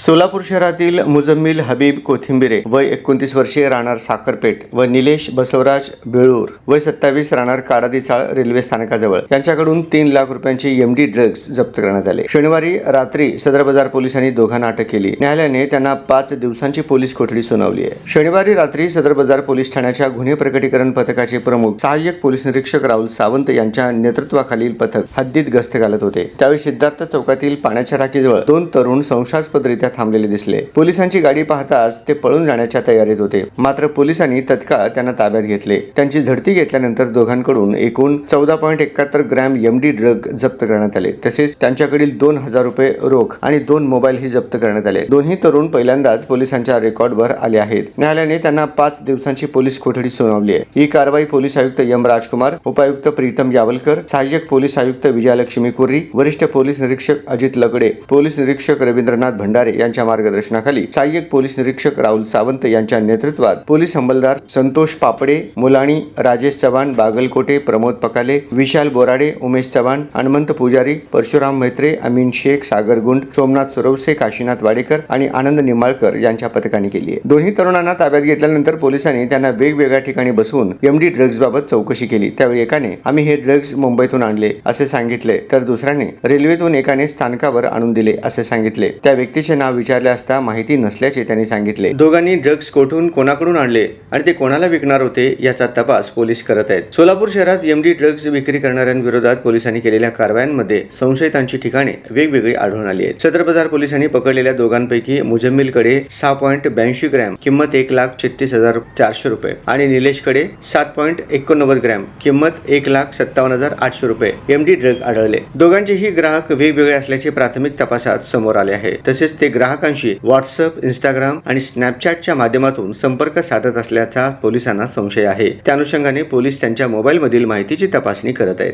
सोलापूर शहरातील मुजम्मिल हबीब कोथिंबिरे वय 29 वर्षीय राहणार साखरपेठ व निलेश बसवराज बेळूर वय 27 राहणार काडादिचाळ रेल्वे स्थानकाजवळ यांच्याकडून 3 लाख रुपयांचे एमडी ड्रग्ज जप्त करण्यात आले। शनिवारी रात्री सदर बाजार पोलिसांनी दोघांना अटक केली। न्यायालयाने त्यांना 5 दिवसांची पोलीस कोठडी सुनावली आहे। शनिवारी रात्री सदर बाजार पोलीस ठाण्याच्या गुन्हे प्रकटीकरण पथकाचे प्रमुख सहाय्यक पोलीस निरीक्षक राहुल सावंत यांच्या नेतृत्वाखालील पथक हद्दीत गस्त घालत होते। त्यावेळी सिद्धार्थ चौकातील पाण्याच्या टाकीजवळ 2 तरुण संशयास्पदरित्या थांबलेले दिसले। पोलिसांची गाडी पाहताच ते पळून जाण्याच्या तयारीत होते, मात्र पोलिसांनी तत्काळ त्यांना ताब्यात घेतले। त्यांची झडती घेतल्यानंतर दोघांकडून एकूण 14.71 ग्रॅम एमडी ड्रग जप्त करण्यात आले। तसेच त्यांच्याकडील 2000 रुपये रोख आणि 2 मोबाईलही जप्त करण्यात आले। दोन्ही तरुण पहिल्यांदाच पोलिसांच्या रेकॉर्डवर आले आहेत। न्यायालयाने त्यांना 5 दिवसांची पोलीस कोठडी सुनावली आहे। ही कारवाई पोलीस आयुक्त एम राजकुमार, उपायुक्त प्रीतम यावलकर, सहाय्यक पोलीस आयुक्त विजयालक्ष्मी कुर्री, वरिष्ठ पोलीस निरीक्षक अजित लगडे, पोलीस निरीक्षक रवींद्रनाथ भंडारे यांच्या मार्गदर्शनाखाली सहाय्यक पोलीस निरीक्षक राहुल सावंत यांच्या नेतृत्वात पोलीस अंमलदार संतोष पापडे, मुलाणी, राजेश चव्हाण, बागलकोटे, प्रमोद पकाले, विशाल बोराडे, उमेश चव्हाण, हनुमंत पुजारी, परशुराम मैत्रे, अमीन शेख, सागर गुंड, सोमनाथ सुरवसे, काशीनाथ वाडेकर आणि आनंद निंबाळकर यांच्या पथकाने केली आहे। दोन्ही तरुणांना ताब्यात घेतल्यानंतर पोलिसांनी त्यांना वेगवेगळ्या ठिकाणी बसवून एमडी ड्रग्ज बाबत चौकशी केली। त्यावेळी एकाने आम्ही हे ड्रग्ज मुंबईतून आणले असे सांगितले, तर दुसऱ्याने रेल्वेतून एकाने स्थानकावर आणून दिले असे सांगितले। त्या व्यक्तीचे नाव विचारले असता माहिती नसल्याचे त्यांनी सांगितले। दोघांनी ड्रग्ज कोठून कोणाकडून आणले आणि ते कोणाला विकणार होते याचा तपास पोलीस करत आहेत। सोलापूर शहरात एमडी ड्रग्ज विक्री करणाऱ्यांविरोधात पोलिसांनी केलेल्या कारवायांमध्ये संशयितांची ठिकाणे वेगवेगळी आढळून आली आहेत। सदर बाजार पोलिसांनी पकडलेल्या दोघांपैकी मुजम्मिलकडे 6.82 ग्रॅम किंमत 1,36,400 रुपये आणि निलेशकडे 7.89 ग्रॅम किंमत 1,57,800 रुपये एमडी ड्रग आढळले। दोघांचेही ग्राहक वेगवेगळे असल्याचे प्राथमिक तपासात समोर आले आहे। तसेच ते ग्राहकांशी व्हॉट्सअप, इंस्टाग्राम आणि स्नॅपचॅटच्या माध्यमातून संपर्क साधत असल्याचा पोलिसांना संशय आहे। त्या अनुषंगाने पोलीस त्यांच्या मोबाईलमधील माहितीची तपासणी करत आहेत।